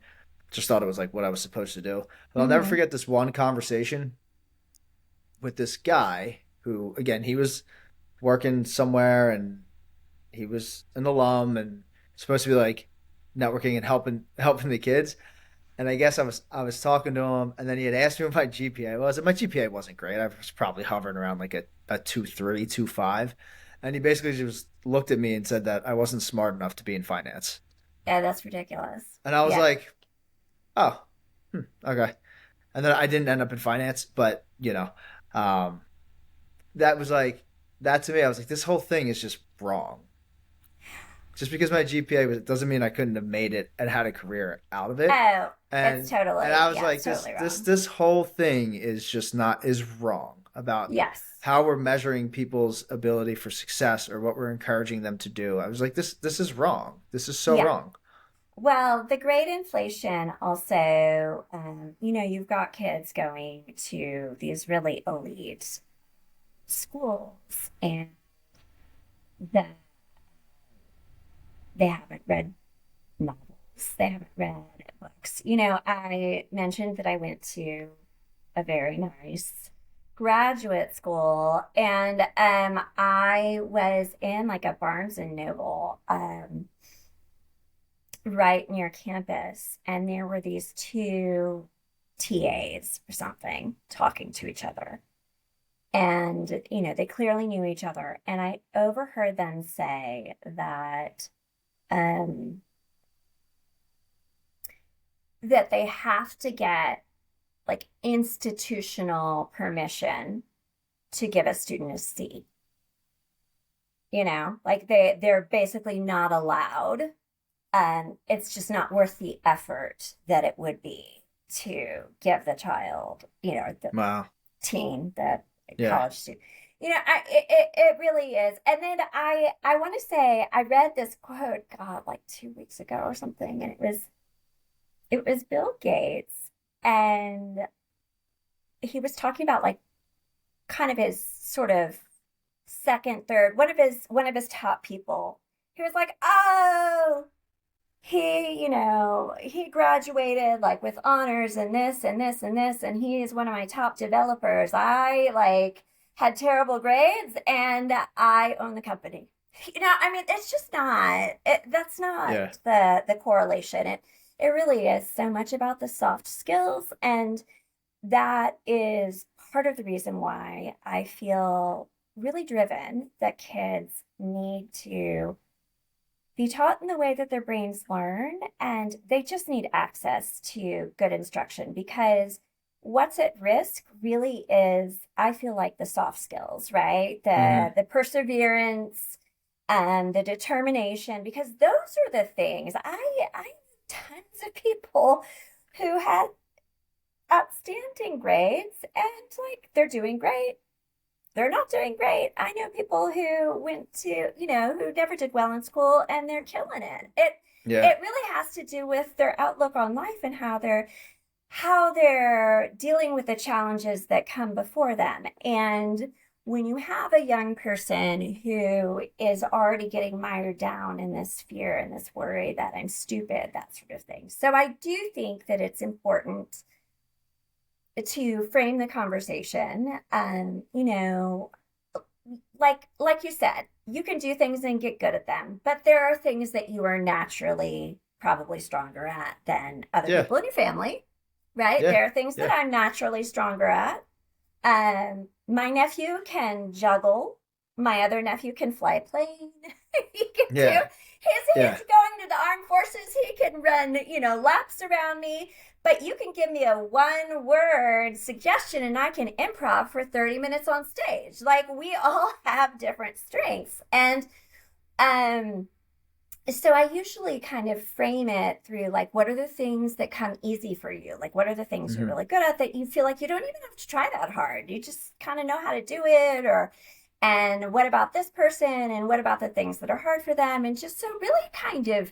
Just thought it was like what I was supposed to do. But I'll never Hmm. forget this one conversation with this guy who, again, he was working somewhere and he was an alum and supposed to be like networking and helping the kids. And I guess I was talking to him, and then he had asked me what my GPA was. And my GPA wasn't great. I was probably hovering around like a 2.3, 2.5. And he basically just looked at me and said that I wasn't smart enough to be in finance. Yeah, that's ridiculous. And I was Yeah. like, oh, okay. And then I didn't end up in finance, but um, that was like, that to me, I was like, this whole thing is just wrong. Just because my GPA was, it doesn't mean I couldn't have made it and had a career out of it. Oh, it's And I totally, was yeah, like, it's this totally this wrong. this whole thing is just not is wrong about Yes. how we're measuring people's ability for success or what we're encouraging them to do. I was like, this is wrong. This is so Yeah. wrong. Well, the great inflation also, you've got kids going to these really elite schools and that they haven't read novels, they haven't read books. I mentioned that I went to a very nice graduate school, and I was in like a Barnes and Noble right near campus, and there were these two TAs or something talking to each other. And, they clearly knew each other. And I overheard them say um, that they have to get like institutional permission to give a student a seat. Like they're basically not allowed. It's just not worth the effort that it would be to give the child, the Wow. teen, the Yeah. college student. It really is. And then I want to say I read this quote, God, like 2 weeks ago or something, and it was Bill Gates, and he was talking about like kind of his sort of second, third, one of his top people. He was like, oh, he graduated like with honors and this and this and this, and he is one of my top developers. I like had terrible grades and I own the company. I mean, it's just not that's not Yeah. the correlation. It really is so much about the soft skills, and that is part of the reason why I feel really driven that kids need to be taught in the way that their brains learn, and they just need access to good instruction, because what's at risk really is, I feel like, the soft skills, right? the Hmm. the perseverance and the determination, because those are the things. I know tons of people who had outstanding grades and like they're doing great, they're not doing great. I know people who went to, who never did well in school and they're killing it. It Yeah. it really has to do with their outlook on life and how they're dealing with the challenges that come before them. And when you have a young person who is already getting mired down in this fear and this worry that I'm stupid, that sort of thing. So I do think that it's important to frame the conversation. Like you said, you can do things and get good at them, but there are things that you are naturally probably stronger at than other Yeah. people in your family, right? Yeah. There are things that Yeah. I'm naturally stronger at. My nephew can juggle My other nephew can fly a plane. He can do, Yeah. he's Yeah. going to the armed forces. He can run, laps around me. But you can give me a one word suggestion and I can improv for 30 minutes on stage. Like, we all have different strengths. And um so I usually kind of frame it through, like, what are the things that come easy for you? Like, what are the things you're Hmm. really good at that you feel like you don't even have to try that hard? You just kind of know how to do it. Or, and what about this person? And what about the things that are hard for them? And just so really kind of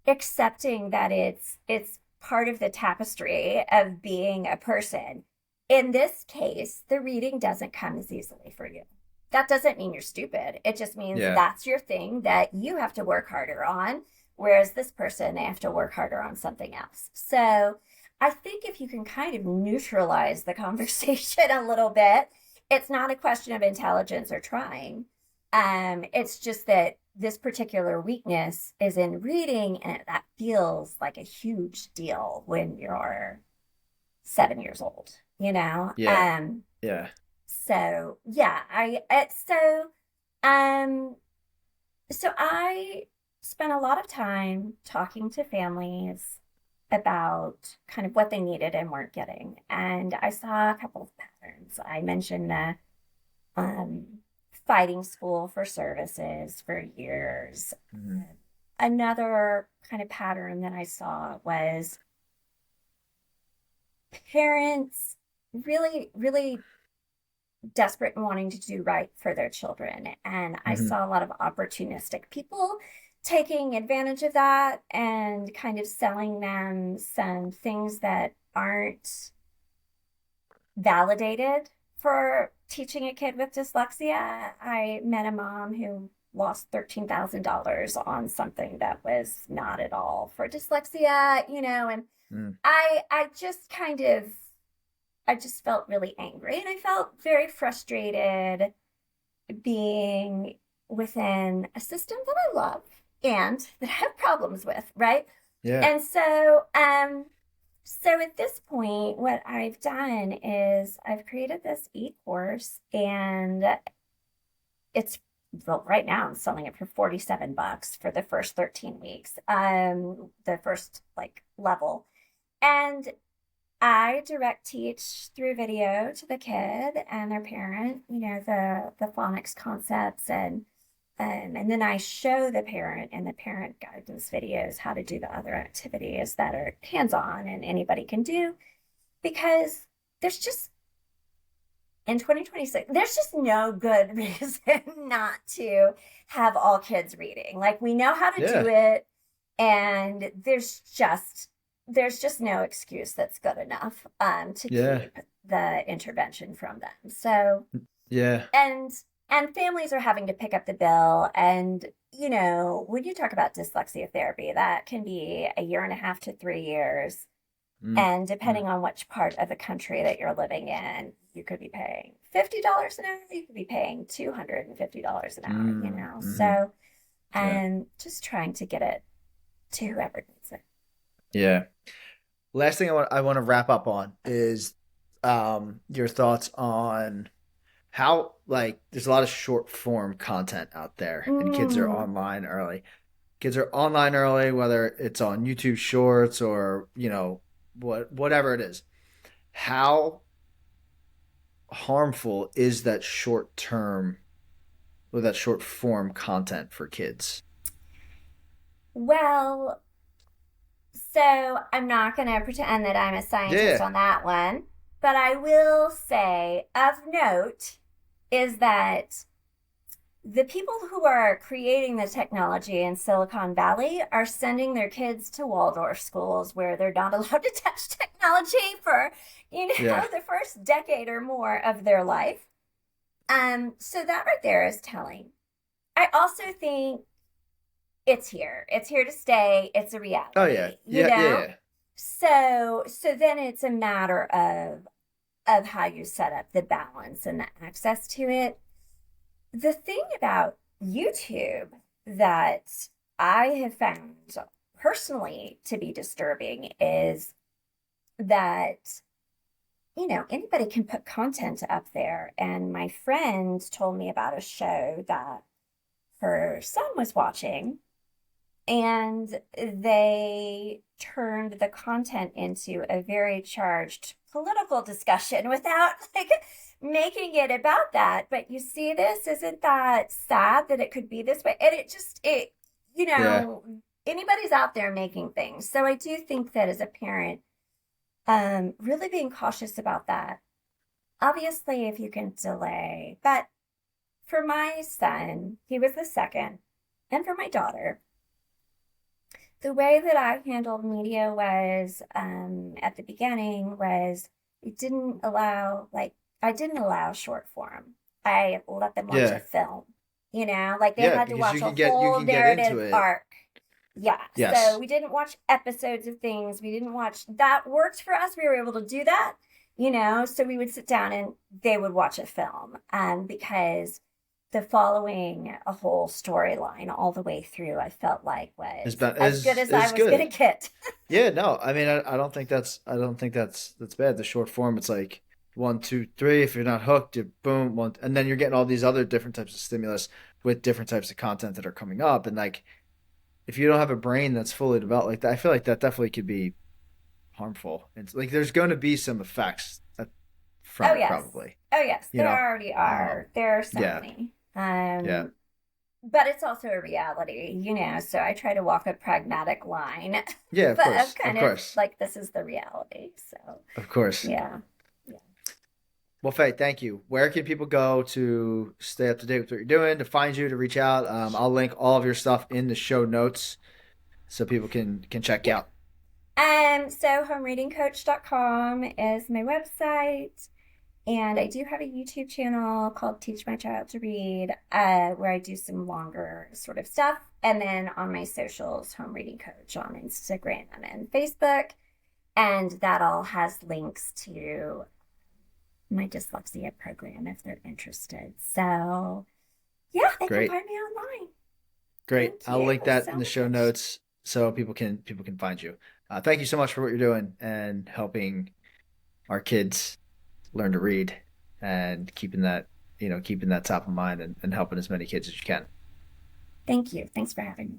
accepting that it's part of the tapestry of being a person. In this case, the reading doesn't come as easily for you. That doesn't mean you're stupid. It just means Yeah. that's your thing that you have to work harder on, whereas this person, they have to work harder on something else. So I think if you can kind of neutralize the conversation a little bit, it's not a question of intelligence or trying. It's just that this particular weakness is in reading, and that feels like a huge deal when you're 7 years old, you know? Yeah. Yeah. So yeah, um, so I spent a lot of time talking to families about kind of what they needed and weren't getting. And I saw a couple of patterns. I mentioned the um, fighting school for services for years. Hmm. Another kind of pattern that I saw was parents really, really desperate and wanting to do right for their children. And I Hmm. saw a lot of opportunistic people taking advantage of that and kind of selling them some things that aren't validated for teaching a kid with dyslexia. I met a mom who lost $13,000 on something that was not at all for dyslexia, and Mm. I just kind of I just felt really angry and I felt very frustrated being within a system that I love and that I have problems with, right? Yeah. And so at this point, what I've done is I've created this e-course, and it's, well, right now I'm selling it for $47 for the first 13 weeks. The first like level. And I direct teach through video to the kid and their parent, the phonics concepts, and then I show the parent and the parent guidance videos how to do the other activities that are hands-on and anybody can do, because there's just in 2026 there's just no good reason not to have all kids reading. Like, we know how to do Yeah. it, and there's just no excuse that's good enough to Yeah. keep the intervention from them. So, Yeah. and families are having to pick up the bill. And when you talk about dyslexia therapy, that can be a year and a half to 3 years. Mm. And Mm. depending on which part of the country that you're living in, you could be paying $50 an hour, you could be paying $250 an hour, Mm. Hmm. So Yeah. I'm just trying to get it to whoever needs it. Yeah. Last thing I want to wrap up on is your thoughts on how, like, there's a lot of short form content out there and kids are Mm. online early. Kids are online early, whether it's on YouTube Shorts or, whatever it is. How harmful is that short term or that short form content for kids? Well, so I'm not going to pretend that I'm a scientist Yeah. on that one, but I will say of note is that the people who are creating the technology in Silicon Valley are sending their kids to Waldorf schools where they're not allowed to touch technology for, Yeah. the first decade or more of their life. So that right there is telling. I also think it's here. It's here to stay. It's a Oh yeah. reality. Yeah. Yeah. So then it's a matter of how you set up the balance and the access to it. The thing about YouTube that I have found personally to be disturbing is that anybody can put content up there. And my friend told me about a show that her son was watching, and they turned the content into a very charged political discussion without like making it about that. But you see this, isn't that sad that it could be this way? And it you Yeah. know, anybody's out there making things. So I do think that as a parent, really being cautious about that. Obviously, if you can delay, but for my son, he was the second, and for my daughter, the way that I handled media was at the beginning was it didn't allow like I didn't allow short form. I let them watch a Yeah. film, like they Yeah, had to because watch you a can you whole can get into narrative it. arc. Yeah, so Yes. we didn't watch episodes of things. We didn't watch that worked for us. We were able to do that, so we would sit down and they would watch a film because the following a whole storyline all the way through, I felt like Is was bad as good as I is was gonna good. get. Yeah, no, I mean, I don't think that's bad. The short form, it's like one, two, three. If you're not hooked, you boom, one, and then you're getting all these other different types of stimulus with different types of content that are coming up. And like, if you don't have a brain that's fully developed like that, I feel like that definitely could be harmful. It's like there's going to be some effects from Oh it, yes. probably. Oh yes, You there know, already are. There are so yeah, many. yeah, But it's also a reality, so I try to walk a pragmatic line, yeah. Of but of course, of kind of course, like this is the reality. So of course. yeah. Yeah. Well, Faye, thank you. Where can people go to stay up to date with what you're doing, to find you, to reach out? I'll link all of your stuff in the show notes so people can check you Yeah. out. So homereadingcoach.com is my website. And I do have a YouTube channel called Teach My Child to Read, where I do some longer sort of stuff. And then on my socials, Home Reading Coach on Instagram and Facebook. And that all has links to my dyslexia program if they're interested. So, yeah, they can Great, find me online. great. Thank I'll you link that so in the show much. notes so people can find you. Thank you so much for what you're doing and helping our kids learn to read and keeping that top of mind and helping as many kids as you can. Thank you. Thanks for having me.